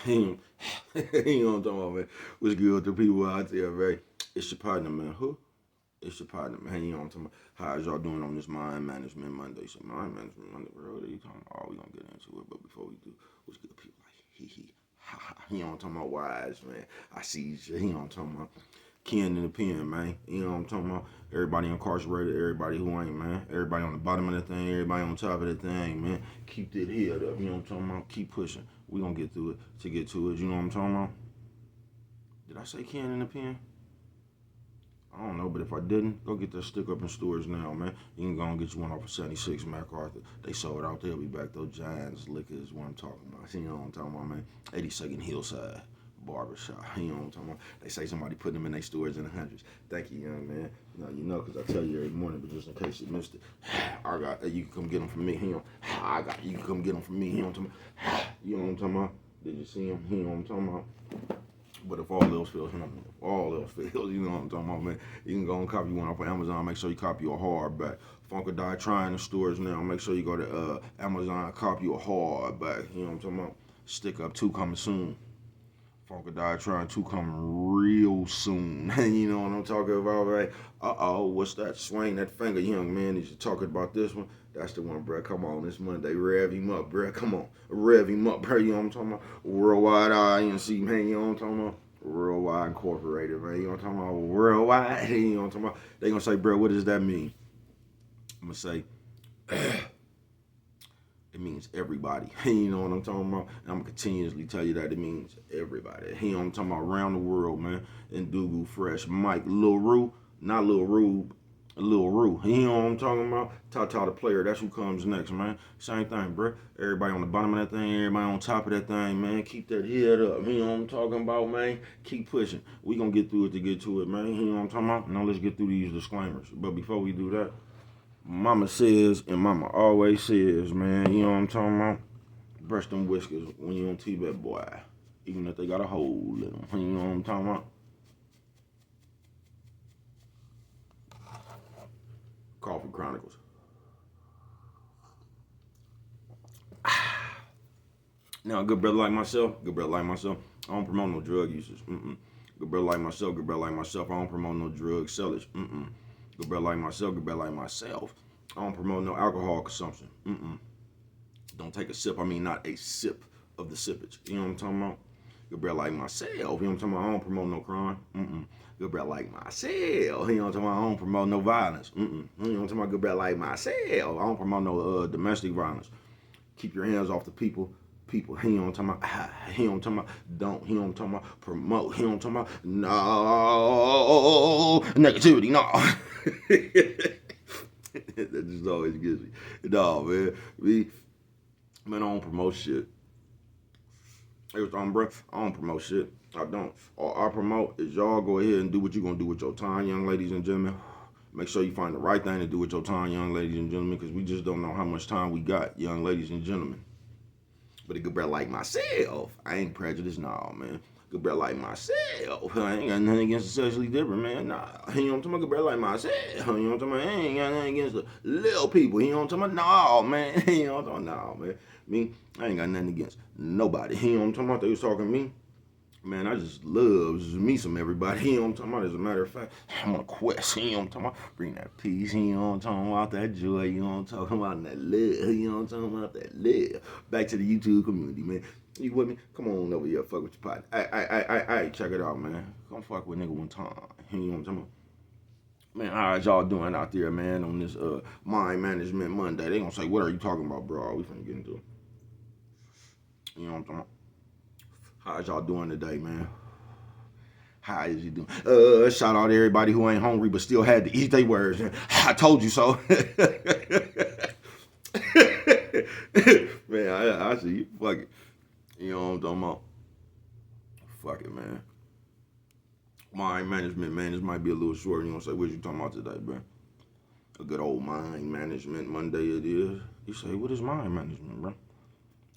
You know what I'm talking about, man? What's good with the people out there, man? It's your partner, man. Who? It's your partner, man. You know what I'm talking about? How's y'all doing on this Mind Management Monday? So, Mind Management Monday, bro. What are you talking about? Oh, we gonna get into it, but before we do, what's good, people? Like, hee hee, ha ha. You know what I'm talking about? Wise, man. I see you. You know what I'm talking about? Ken in the pen, man. You know what I'm talking about? Everybody incarcerated, everybody who ain't, man. Everybody on the bottom of the thing, everybody on top of the thing, man. Keep that head up. You know what I'm talking about? Keep pushing. We gonna get through it to get to it. You know what I'm talking about? Did I say Ken in the pen? I don't know, but if I didn't, go get that stick up in stores now, man. You can go and get you one off of 76 MacArthur. They sold out. They'll be back. Those Giants liquor is what I'm talking about. You know what I'm talking about, man. 82nd Hillside Barbershop. You know what I'm talking about. They say somebody put them in their stores in the hundreds. Thank you, young man. You know, because I tell you every morning, but just in case you missed it, I got, you can come get them from me. You know, you can come get them from me. You know what I'm talking about. You know what I'm talking about. Did you see him? You know what I'm talking about. But if all else fails, if all else fails, you know what I'm talking about, man. You can go and copy one off of Amazon. Make sure you copy a hardback. Funkadelic trying the stores now. Make sure you go to Amazon, copy a hardback. You know what I'm talking about? Stick Up 2 coming soon. Funkadelic trying 2 coming real soon. You know what I'm talking about, right? What's that? Swing that finger, young man. Is you talking about this one? That's the one, bro. Come on, this Monday. Rev him up, bro. Come on. Rev him up, bro. You know what I'm talking about? Worldwide INC, man. You know what I'm talking about? Worldwide Incorporated, man. You know what I'm talking about? Worldwide. You know what I'm talking about? They gonna say, bro, what does that mean? I'm gonna say, it means everybody. You know what I'm talking about? And I'm gonna continuously tell you that it means everybody. You know what I'm talking about? Around the world, man. Ndugu Fresh, Mike, Lil Rue, not Lil Rue, Lil Rue. You know what I'm talking about? Tata the player, that's who comes next, man. Same thing, bro. Everybody on the bottom of that thing, everybody on top of that thing, man. Keep that head up. You know what I'm talking about, man? Keep pushing. We gonna get through it to get to it, man. You know what I'm talking about? Now let's get through these disclaimers. But before we do that, Mama says, and Mama always says, man, you know what I'm talking about? Brush them whiskers when you on Tibet, boy. Even if they got a hole in them. You know what I'm talking about? Coffee Chronicles. Now, a good brother like myself, I don't promote no drug users. Good brother like myself, I don't promote no drug sellers. Good brother like myself, I don't promote no alcohol consumption. Don't take a sip. I mean, not a sip of the sippage. You know what I'm talking about? Good brother like myself. You know what I'm talking about? I don't promote no crime. Good brother like myself. You know what I'm talking about? I don't promote no violence. You know what I'm talking about? Good brother like myself. I don't promote no domestic violence. Keep your hands off the people. People, he don't talking about, he don't talking about, don't, he don't talking about, promote, he don't talking about, no, negativity, no. That just always gets me. No, man, man, I don't promote shit. Hey, what's on, bro? I don't promote shit. I don't. All I promote is y'all go ahead and do what you're gonna do with your time, young ladies and gentlemen. Make sure you find the right thing to do with your time, young ladies and gentlemen, because we just don't know how much time we got, young ladies and gentlemen. But a good brother like myself, I ain't prejudiced, nah, man. Good brother like myself, I ain't got nothing against the sexually different, man. Nah, you know what I'm talking about? Good brother like myself, you know what I'm talking about? I ain't got nothing against the little people, you know what I'm talking about? Nah, man, you know what I'm talking about? Nah, man. Me, I ain't got nothing against nobody. You know what I'm talking about? They was talking to me. Man, I just love me some everybody. You know what I'm talking about? As a matter of fact, I'm on a quest. You know what I'm talking about? Bring that peace. You know what I'm talking about? That joy. You know what I'm talking about? That love. You know what I'm talking about? That love. Back to the YouTube community, man. You with me? Come on over here. Fuck with your pot. Check it out, man. Come fuck with nigga one time. You know what I'm talking about? Man, how y'all doing out there, man, on this Mind Management Monday? They gonna say, what are you talking about, bro? We finna get into it. You know what I'm talking about? How's y'all doing today, man? How is you doing? Shout out to everybody who ain't hungry but still had to eat their words. I told you so. Man, I see you. Fuck it. You know what I'm talking about? Fuck it, man. Mind management, man. This might be a little short. You gonna say, what you talking about today, bro? A good old mind management Monday it is. You say, what is mind management, bro?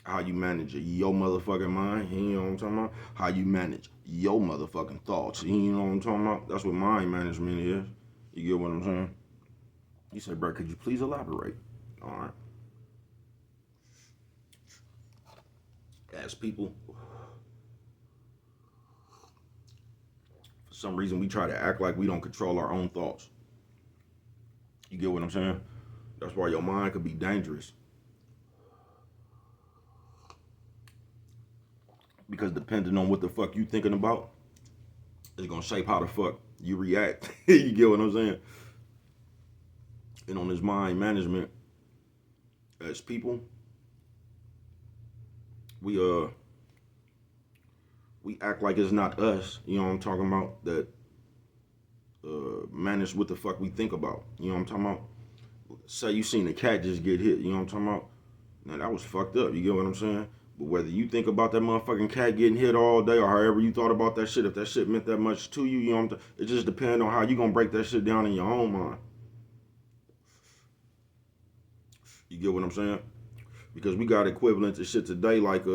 How you manage your motherfucking mind, you know what I'm talking about? How you manage your motherfucking thoughts, you know what I'm talking about? That's what mind management is. You get what I'm saying? You say, bro, could you please elaborate? All right. As people some reason we try to act like we don't control our own thoughts. You get what I'm saying? That's why your mind could be dangerous. Because depending on what the fuck you thinking about, it's gonna shape how the fuck you react. You get what I'm saying? And on this mind management, as people, we act like it's not us. You know what I'm talking about? That manage what the fuck we think about. You know what I'm talking about? Say you seen a cat just get hit. You know what I'm talking about? Now that was fucked up. You get what I'm saying? But whether you think about that motherfucking cat getting hit all day or however you thought about that shit, if that shit meant that much to you, you know what I'm saying? It just depends on how you gonna break that shit down in your own mind. You get what I'm saying? Because we got equivalent to shit today, like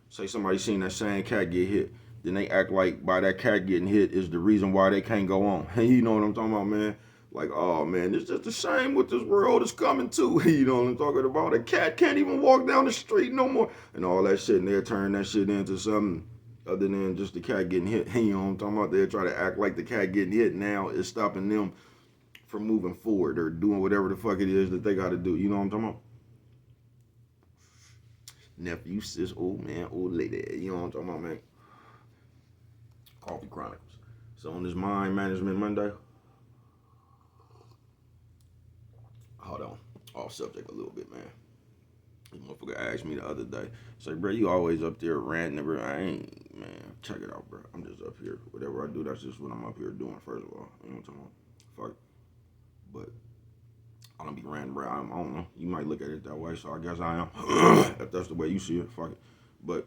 say somebody seen that same cat get hit, then they act like by that cat getting hit is the reason why they can't go on. You know what I'm talking about, man? Like, oh man, it's just a shame what this world is coming to. You know what I'm talking about? A cat can't even walk down the street no more, and all that shit, and they'll turn that shit into something other than just the cat getting hit. You know what I'm talking about? They'll try to act like the cat getting hit now is stopping them from moving forward or doing whatever the fuck it is that they got to do. You know what I'm talking about? Nephew, sis, old man, old lady. You know what I'm talking about, man? Coffee Chronicles. So on this Mind Management Monday, hold on, off subject a little bit, man. This motherfucker asked me the other day, say, bro, you always up there ranting, bro. I ain't, man, check it out, bro. I'm just up here. Whatever I do, that's just what I'm up here doing, first of all. You know what I'm talking about? Fuck. But I don't be ranting, bro. I don't know. You might look at it that way, so I guess I am. If that's the way you see it, fuck it. But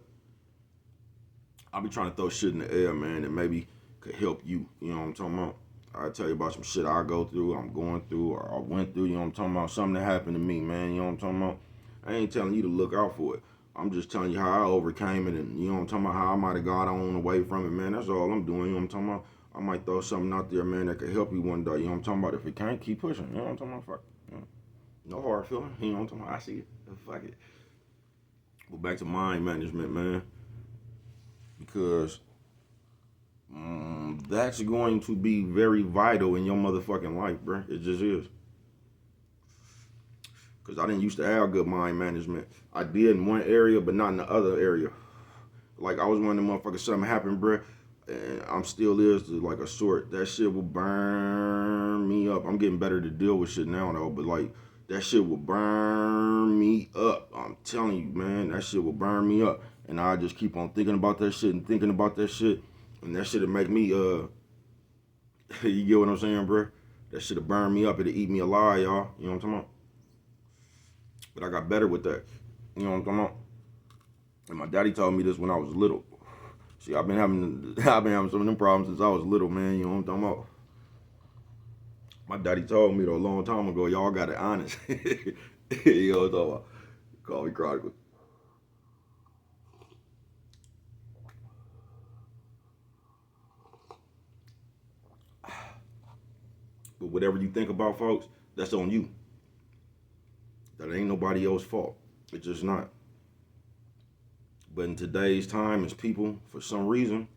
I be trying to throw shit in the air, man, that maybe could help you. You know what I'm talking about? I tell you about some shit I go through, I'm going through, or I went through. You know what I'm talking about? Something that happened to me, man. You know what I'm talking about? I ain't telling you to look out for it. I'm just telling you how I overcame it, and you know what I'm talking about? How I might have got on away from it, man. That's all I'm doing. You know what I'm talking about? I might throw something out there, man, that could help you one day. You know what I'm talking about? If it can't, keep pushing. You know what I'm talking about? Fuck. You know? No hard feeling. You know what I'm talking about? I see it. Fuck it. But back to mind management, man. Because that's going to be very vital in your motherfucking life, bro. It just is. Because I didn't used to have good mind management. I did in one area, but not in the other area. Like, I was one of them motherfuckers, something happened, bro. And I'm still is to like a sort. That shit will burn me up. I'm getting better to deal with shit now, though. But, like, that shit will burn me up. I'm telling you, man. That shit will burn me up. And I just keep on thinking about that shit and thinking about that shit. And that shit'll make me, you get what I'm saying, bro? That shit'll burn me up. It'll eat me alive, y'all. You know what I'm talking about? But I got better with that. You know what I'm talking about? And my daddy told me this when I was little. See, I've been having some of them problems since I was little, man. You know what I'm talking about? My daddy told me though a long time ago, y'all got it honest. You know what I'm talking about? Coffee Chronicles. But whatever you think about, folks, that's on you. That ain't nobody else's fault. It's just not. But in today's time, as people, for some reason,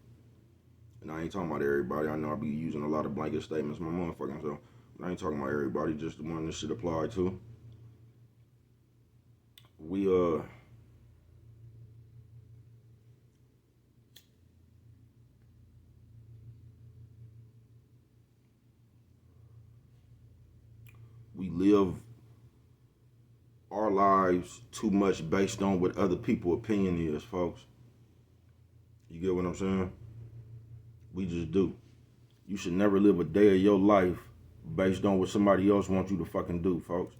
and I ain't talking about everybody. I know I be using a lot of blanket statements, my motherfucking self. But I ain't talking about everybody, just the one this shit apply to. We live our lives too much based on what other people's opinion is, folks. You get what I'm saying? We just do. You should never live a day of your life based on what somebody else wants you to fucking do, folks.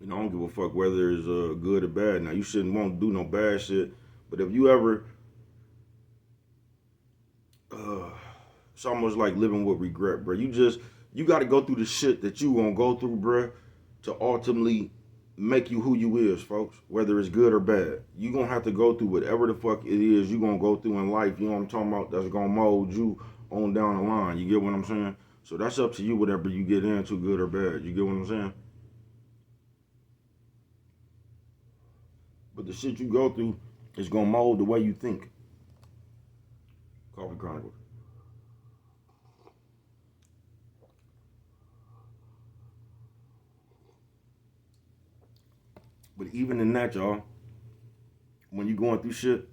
You know, I don't give a fuck whether it's good or bad. Now, you shouldn't want to do no bad shit. But if you ever, it's almost like living with regret, bro. You got to go through the shit that you gonna go through, bro, to ultimately make you who you is, folks. Whether it's good or bad, you gonna have to go through whatever the fuck it is you gonna go through in life. You know what I'm talking about? That's gonna mold you on down the line. You get what I'm saying? So that's up to you, whatever you get into, good or bad. You get what I'm saying? But the shit you go through is gonna mold the way you think. Coffee Chronicles. But even in that, y'all, when you going through shit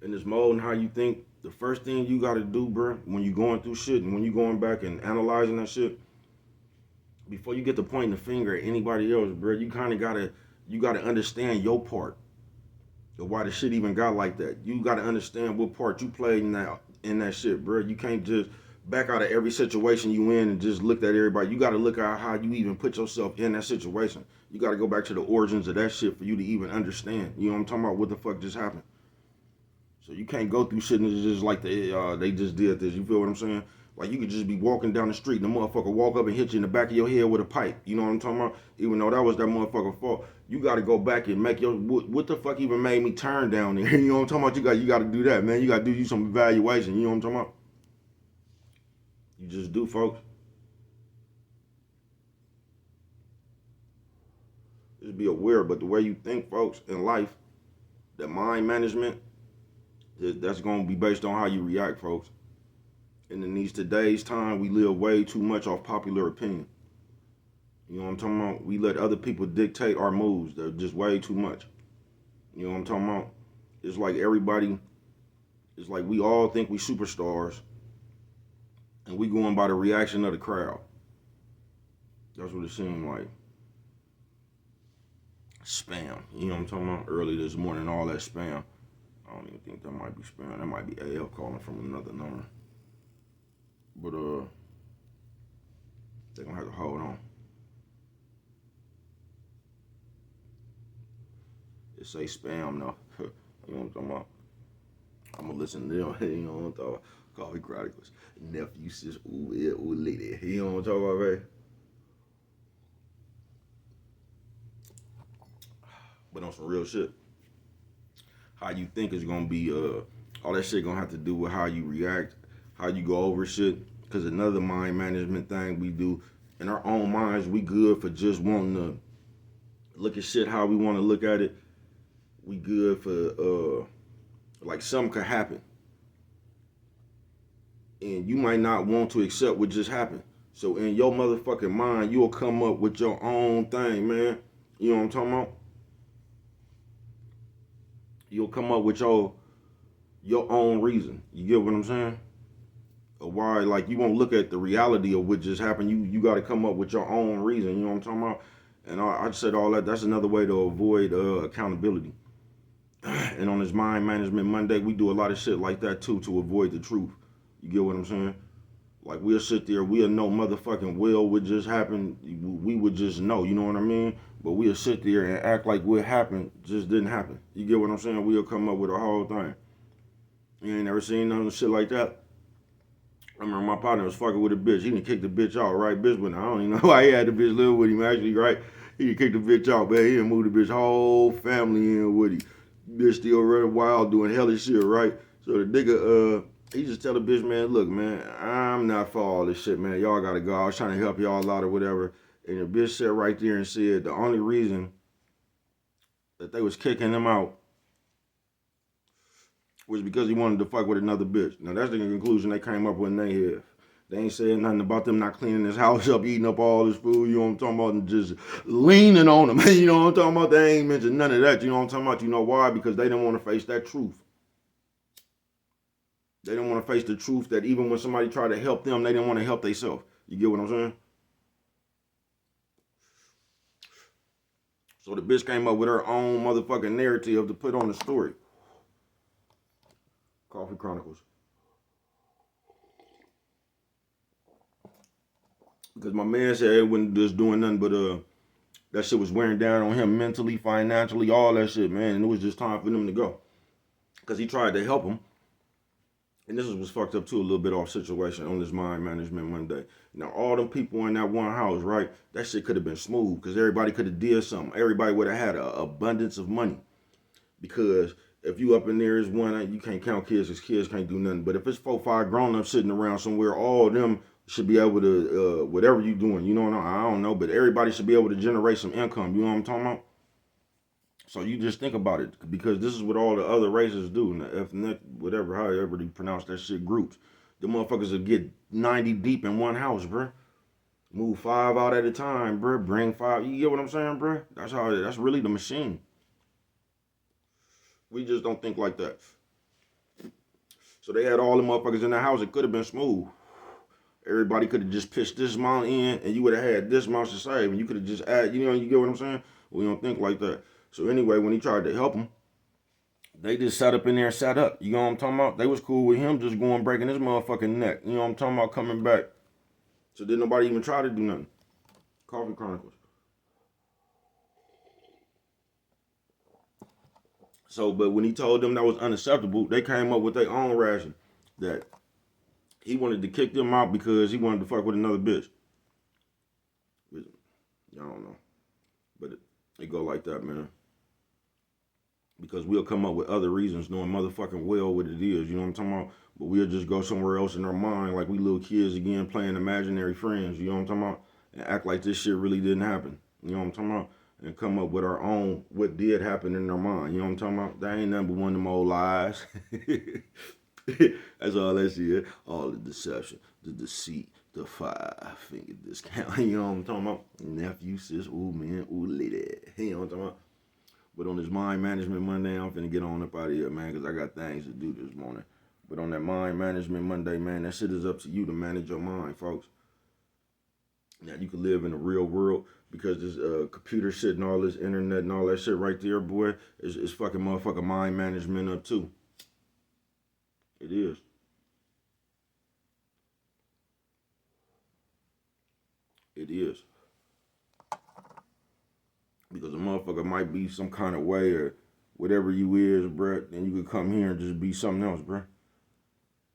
in this mode and how you think, the first thing you gotta do, bro, when you going through shit and when you going back and analyzing that shit, before you get to pointing the finger at anybody else, bro, you gotta understand your part of why the shit even got like that. You gotta understand what part you played in that shit, bro. You can't just back out of every situation you in and just look at everybody. You gotta look at how you even put yourself in that situation. You gotta go back to the origins of that shit for you to even understand. You know what I'm talking about? What the fuck just happened? So you can't go through shit and it's just like they just did this. You feel what I'm saying? Like you could just be walking down the street and the motherfucker walk up and hit you in the back of your head with a pipe. You know what I'm talking about? Even though that was that motherfucker's fault, you got to go back and make your what the fuck even made me turn down there? You know what I'm talking about? You got to do that, man. You got to do you some evaluation. You know what I'm talking about? You just do, folks. Just be aware. But the way you think, folks, in life, that mind management, that's gonna be based on how you react, folks. And in these today's time, we live way too much off popular opinion. You know what I'm talking about? We let other people dictate our moves. They're just way too much. You know what I'm talking about? It's like everybody, it's like we all think we superstars and we going by the reaction of the crowd. That's what it seemed like. Spam. You know what I'm talking about? Early this morning, all that spam. I don't even think that might be spam. That might be AL calling from another number. But they're gonna have to hold on. It say spam though. You know what I'm talking about? I'm gonna listen to them. You know what I'm talking about? Coffee Chronicles. Nephew says, ooh, yeah, ooh, lady. You know what I'm talking about, baby? But on some real shit, how you think is gonna be all that shit gonna have to do with how you react, how you go over shit. Cause another mind management thing we do in our own minds, we good for just wanting to look at shit how we want to look at it. We good for like something could happen, and you might not want to accept what just happened. So in your motherfucking mind, you'll come up with your own thing, man. You know what I'm talking about? You'll come up with your own reason. You get what I'm saying? Or why, like you won't look at the reality of what just happened. You got to come up with your own reason. You know what I'm talking about? And I said all that. That's another way to avoid accountability. And on this Mind Management Monday, we do a lot of shit like that too to avoid the truth. You get what I'm saying? Like we'll sit there, we'll know motherfucking well what just happened. We would just know, you know what I mean? But we'll sit there and act like what happened just didn't happen. You get what I'm saying? We'll come up with a whole thing. You ain't never seen none of shit like that. I remember my partner was fucking with a bitch. He done kicked the bitch out, right? Bitch, but I don't even know why he had the bitch living with him actually, right? He done kicked the bitch out, man. He done moved the bitch whole family in with him. Bitch still running wild doing hellish shit, right? So the nigga, he just tell the bitch, man, look, man, I'm not for all this shit, man. Y'all gotta go. I was trying to help y'all out or whatever. And the bitch sat right there and said the only reason that they was kicking him out was because he wanted to fuck with another bitch. Now that's the conclusion they came up with in their head. They ain't saying nothing about them not cleaning his house up, eating up all his food, you know what I'm talking about, and just leaning on him. You know what I'm talking about? They ain't mentioned none of that. You know what I'm talking about? You know why? Because they didn't want to face that truth. They didn't want to face the truth that even when somebody tried to help them, they didn't want to help themselves. You get what I'm saying? So the bitch came up with her own motherfucking narrative to put on the story. Coffee Chronicles. Because my man said he wasn't just doing nothing but that shit was wearing down on him mentally, financially, all that shit, man. And it was just time for them to go. Because he tried to help him. And this was fucked up too, a little bit off situation on this Mind Management Monday. Now, all them people in that one house, right? That shit could have been smooth because everybody could have did something. Everybody would have had an abundance of money. Because if you up in there is one, you can't count kids because kids can't do nothing. But if it's 4, 5 grown-ups sitting around somewhere, all of them should be able to, whatever you doing, you know what I don't know, but everybody should be able to generate some income. You know what I'm talking about? So you just think about it, because this is what all the other races do, and the ethnic, whatever, however they pronounce that shit, groups. The motherfuckers will get 90 deep in one house, bruh. Move 5 out at a time, bruh. Bring 5. You get what I'm saying, bruh? That's really the machine. We just don't think like that. So they had all the motherfuckers in the house. It could have been smooth. Everybody could have just pitched this amount in, and you would have had this amount to save, and you could have just added, you get what I'm saying? We don't think like that. So anyway, when he tried to help them, they just sat up in there and sat up. You know what I'm talking about? They was cool with him just going breaking his motherfucking neck. You know what I'm talking about? Coming back. So did nobody even try to do nothing? Coffee Chronicles. So, but when he told them that was unacceptable, they came up with their own ration. That he wanted to kick them out because he wanted to fuck with another bitch. I don't know. But it go like that, man. Because we'll come up with other reasons knowing motherfucking well what it is. You know what I'm talking about? But we'll just go somewhere else in our mind like we little kids again playing imaginary friends. You know what I'm talking about? And act like this shit really didn't happen. You know what I'm talking about? And come up with our own what did happen in our mind. You know what I'm talking about? That ain't nothing but one of them old lies. That's all that shit. All the deception, the deceit, the 5-finger discount. You know what I'm talking about? Nephew, sis, ooh man, ooh lady. You know what I'm talking about? But on this Mind Management Monday, I'm finna get on up out of here, man, because I got things to do this morning. But on that Mind Management Monday, man, that shit is up to you to manage your mind, folks. Now, you can live in the real world because this computer shit and all this internet and all that shit right there, boy, is fucking motherfucking mind management up too. It is. It is. Because a motherfucker might be some kind of way or whatever you is, bruh, then you could come here and just be something else, bruh.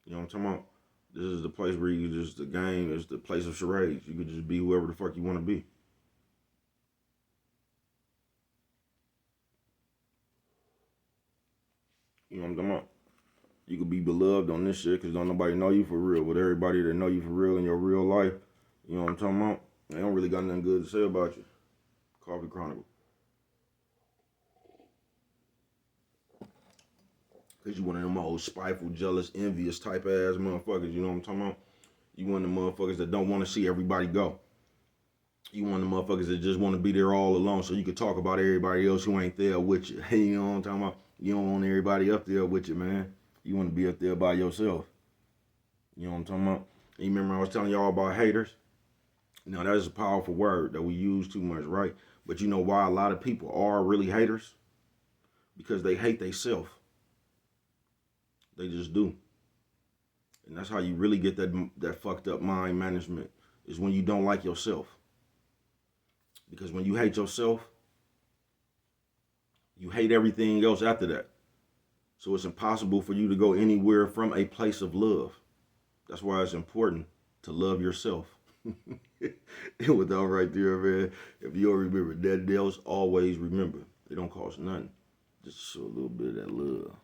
You know what I'm talking about? This is the place where you just, the game is the place of charades. You could just be whoever the fuck you want to be. You know what I'm talking about? You could be beloved on this shit because don't nobody know you for real. But everybody that know you for real in your real life, you know what I'm talking about? They don't really got nothing good to say about you. Coffee Chronicle. Because you one of them old spiteful, jealous, envious type ass motherfuckers. You know what I'm talking about? You one of the motherfuckers that don't want to see everybody go. You one of the motherfuckers that just want to be there all alone so you can talk about everybody else who ain't there with you. You know what I'm talking about? You don't want everybody up there with you, man. You want to be up there by yourself. You know what I'm talking about? And you remember I was telling y'all about haters? Now, that is a powerful word that we use too much, right? But you know why a lot of people are really haters? Because they hate themselves. They just do. And that's how you really get that fucked up mind management, is when you don't like yourself. Because when you hate yourself, you hate everything else after that. So it's impossible for you to go anywhere from a place of love. That's why it's important to love yourself. And with that right there, man, if you don't remember nothing else, always remember, it don't cost nothing. Just show a little bit of that love.